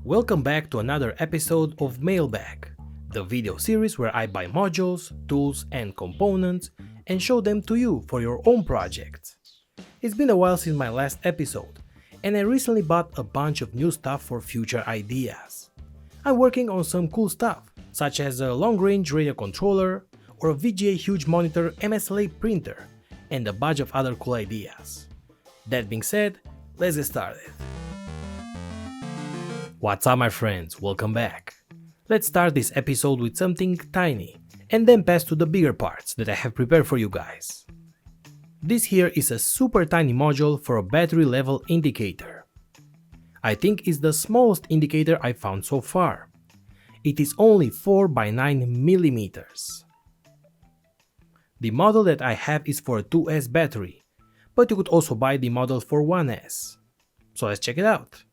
Welcome back to another episode of Mailbag, the video series where I buy modules, tools and components and show them to you for your own projects. It's been a while since my last episode, and I recently bought a bunch of new stuff for future ideas. I'm working on some cool stuff, such as a long-range radio controller or a VGA huge monitor MSLA printer, and a bunch of other cool ideas. That being said, let's get started. What's up my friends, welcome back. Let's start this episode with something tiny, and then pass to the bigger parts that I have prepared for you guys. This here is a super tiny module for a battery level indicator. I think it's the smallest indicator I found so far. It is only 4 by 9 millimeters. The model that I have is for a 2S battery, but you could also buy the model for 1S. So let's check it out.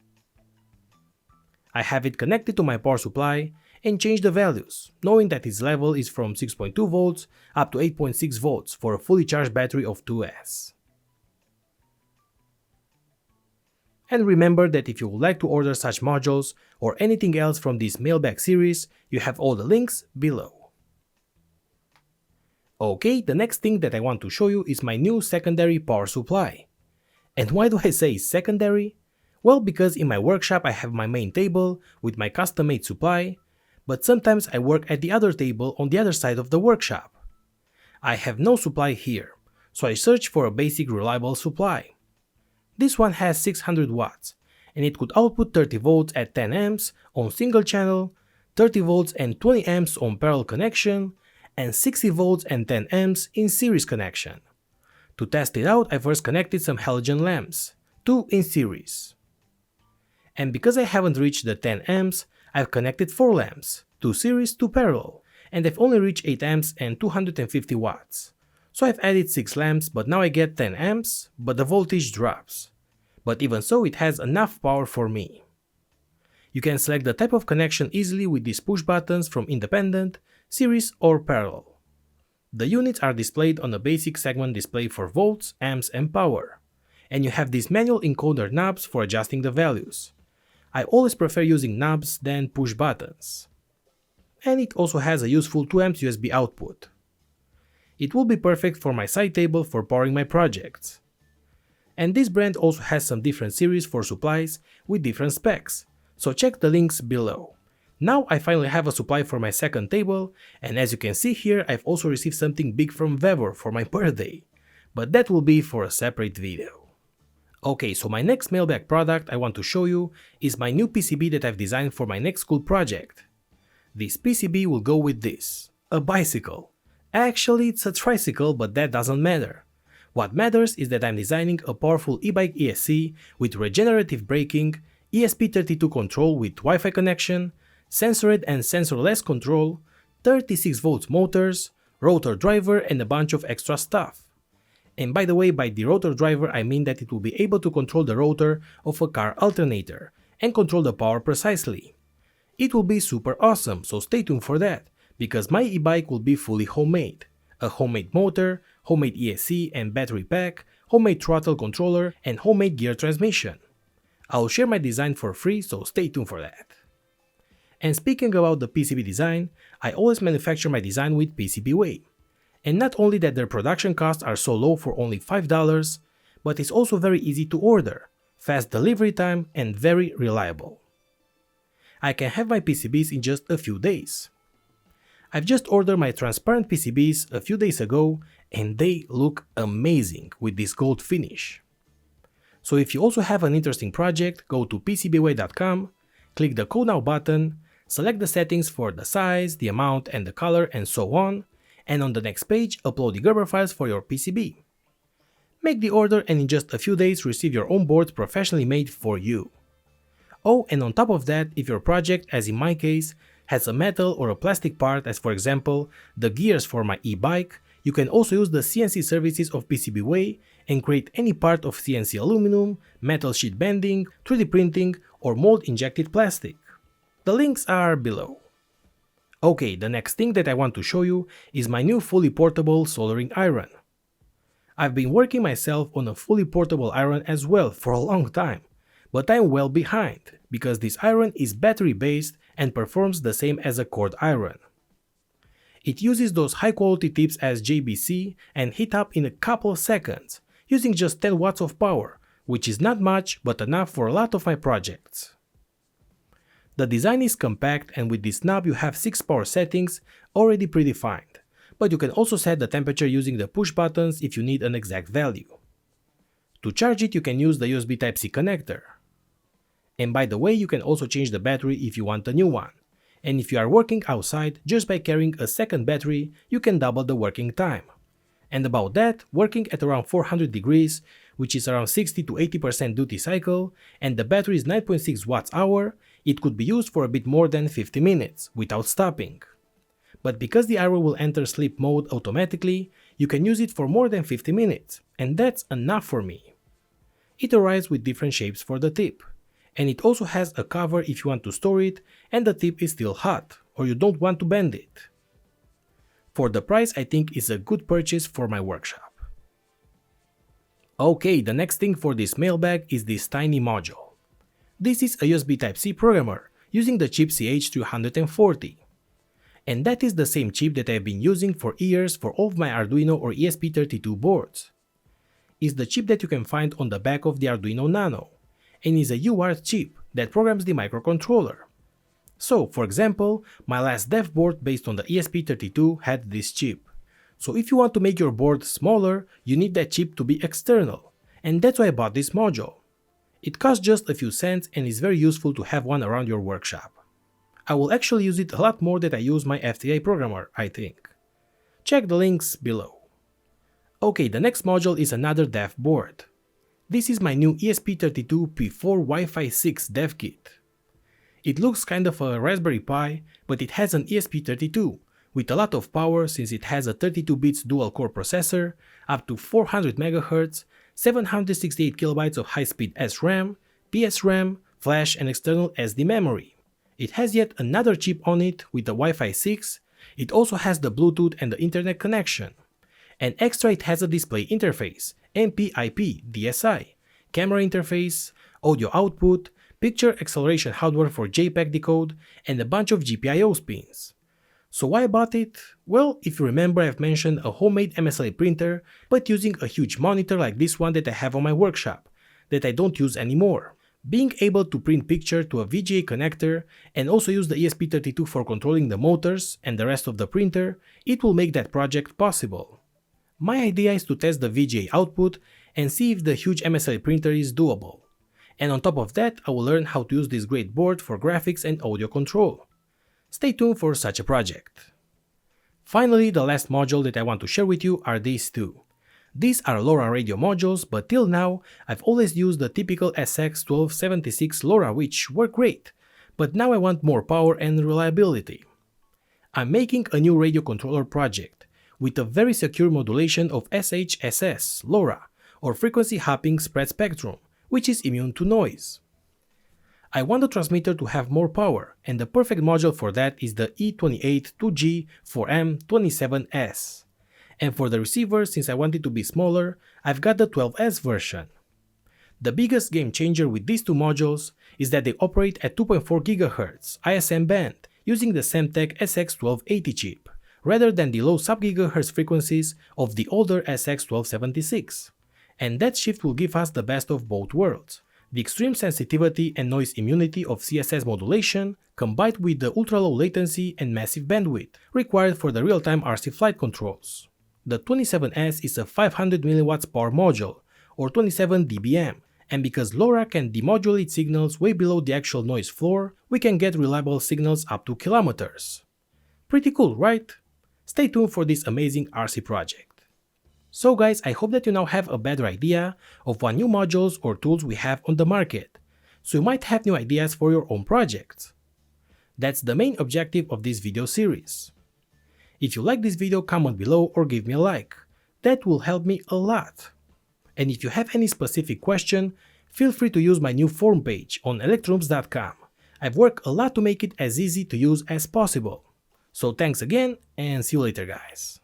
I have it connected to my power supply and change the values, knowing that its level is from 6.2 volts up to 8.6 volts for a fully charged battery of 2S. And remember that if you would like to order such modules or anything else from this mailbag series, you have all the links below. Okay, the next thing that I want to show you is my new secondary power supply. And why do I say secondary? Well, because in my workshop I have my main table with my custom-made supply, but sometimes I work at the other table on the other side of the workshop. I have no supply here, so I search for a basic reliable supply. This one has 600 watts, and it could output 30 volts at 10 amps on single channel, 30 volts and 20 amps on parallel connection, and 60 volts and 10 amps in series connection. To test it out, I first connected some halogen lamps, 2 in series. And because I haven't reached the 10 amps, I've connected 4 lamps, 2 series, 2 parallel, and I've only reached 8 amps and 250 watts. So I've added 6 lamps, but now I get 10 amps, but the voltage drops. But even so, it has enough power for me. You can select the type of connection easily with these push buttons from independent, series or parallel. The units are displayed on a basic segment display for volts, amps and power. And you have these manual encoder knobs for adjusting the values. I always prefer using knobs than push buttons. And it also has a useful 2 amps USB output. It will be perfect for my side table for powering my projects. And this brand also has some different series for supplies with different specs, so check the links below. Now I finally have a supply for my second table, and as you can see here, I've also received something big from Vevor for my birthday, but that will be for a separate video. Okay, so my next mailbag product I want to show you is my new PCB that I've designed for my next school project. This PCB will go with this, a bicycle. Actually, it's a tricycle, but that doesn't matter. What matters is that I'm designing a powerful EBIKE ESC with regenerative braking, ESP32 control with Wi-Fi connection, sensored and sensorless control, 36 volts motors, rotor driver and a bunch of extra stuff. And by the way, by the rotor driver I mean that it will be able to control the rotor of a car alternator and control the power precisely. It will be super awesome, so stay tuned for that, because my e-bike will be fully homemade. A homemade motor, homemade ESC and battery pack, homemade throttle controller and homemade gear transmission. I'll share my design for free, so stay tuned for that. And speaking about the PCB design, I always manufacture my design with PCBWay. And not only that their production costs are so low for only $5, but it's also very easy to order, fast delivery time and very reliable. I can have my PCBs in just a few days. I've just ordered my transparent PCBs a few days ago and they look amazing with this gold finish. So if you also have an interesting project, go to PCBWay.com, click the Code Now button, select the settings for the size, the amount and the color and so on, and on the next page upload the Gerber files for your PCB. Make the order and in just a few days receive your own board professionally made for you. Oh, and on top of that, if your project, as in my case, has a metal or a plastic part, as for example the gears for my e-bike, you can also use the CNC services of PCBWay and create any part of CNC aluminum, metal sheet bending, 3D printing or mold injected plastic. The links are below. Okay, the next thing that I want to show you is my new fully portable soldering iron. I've been working myself on a fully portable iron as well for a long time, But I'm well behind, because this iron is battery based and performs the same as a cord iron. It uses those high quality tips as JBC and heat up in a couple of seconds, using just 10 watts of power, which is not much but enough for a lot of my projects. The design is compact, and with this knob you have 6 power settings already predefined, but you can also set the temperature using the push buttons if you need an exact value. To charge it you can use the USB Type-C connector. And by the way, you can also change the battery if you want a new one. And if you are working outside, just by carrying a second battery, you can double the working time. And about that, working at around 400 degrees, which is around 60 to 80% duty cycle, and the battery is 9.6 watts hour, it could be used for a bit more than 50 minutes, without stopping. But because the iron will enter sleep mode automatically, you can use it for more than 50 minutes, and that's enough for me. It arrives with different shapes for the tip. And it also has a cover if you want to store it and the tip is still hot, or you don't want to bend it. For the price, I think it's a good purchase for my workshop. Okay, the next thing for this mailbag is this tiny module. This is a USB Type-C programmer using the chip CH340. And that is the same chip that I've been using for years for all of my Arduino or ESP32 boards. It's the chip that you can find on the back of the Arduino Nano, and is a UART chip that programs the microcontroller. So, for example, my last dev board based on the ESP32 had this chip. So if you want to make your board smaller, you need that chip to be external, and that's why I bought this module. It costs just a few cents and is very useful to have one around your workshop. I will actually use it a lot more than I use my FTA programmer, I think. Check the links below. Okay, the next module is another dev board. This is my new ESP32 P4 Wi-Fi 6 dev kit. It looks kind of a Raspberry Pi, but it has an ESP32 with a lot of power since it has a 32 bits dual core processor, up to 400 MHz, 768 KB of high-speed SRAM, PSRAM, flash and external SD memory. It has yet another chip on it with the Wi-Fi 6. It also has the Bluetooth and the internet connection. And extra, it has a display interface, MP/IP DSI, camera interface, audio output, picture acceleration hardware for JPEG decode, and a bunch of GPIO pins. So why I bought it? Well, if you remember, I've mentioned a homemade MSLA printer, but using a huge monitor like this one that I have on my workshop, that I don't use anymore. Being able to print picture to a VGA connector and also use the ESP32 for controlling the motors and the rest of the printer, it will make that project possible. My idea is to test the VGA output and see if the huge MSLA printer is doable. And on top of that, I will learn how to use this great board for graphics and audio control. Stay tuned for such a project. Finally, the last module that I want to share with you are these two. These are LoRa radio modules, but till now, I've always used the typical SX1276 LoRa, which work great, but now I want more power and reliability. I'm making a new radio controller project with a very secure modulation of SHSS, LoRa, or frequency hopping spread spectrum, which is immune to noise. I want the transmitter to have more power, and the perfect module for that is the E28-2G4M27S. And for the receiver, since I want it to be smaller, I've got the 12S version. The biggest game changer with these two modules is that they operate at 2.4 GHz ISM band using the Semtech SX1280 chip, rather than the low sub-gigahertz frequencies of the older SX1276. And that shift will give us the best of both worlds. The extreme sensitivity and noise immunity of CSS modulation, combined with the ultra-low latency and massive bandwidth required for the real-time RC flight controls. The 27S is a 500 mW power module, or 27 dBm, and because LoRa can demodulate signals way below the actual noise floor, we can get reliable signals up to kilometers. Pretty cool, right? Stay tuned for this amazing RC project. So guys, I hope that you now have a better idea of what new modules or tools we have on the market, so you might have new ideas for your own projects. That's the main objective of this video series. If you like this video, comment below or give me a like. That will help me a lot. And if you have any specific question, feel free to use my new forum page on electrums.com. I've worked a lot to make it as easy to use as possible. So thanks again and see you later guys.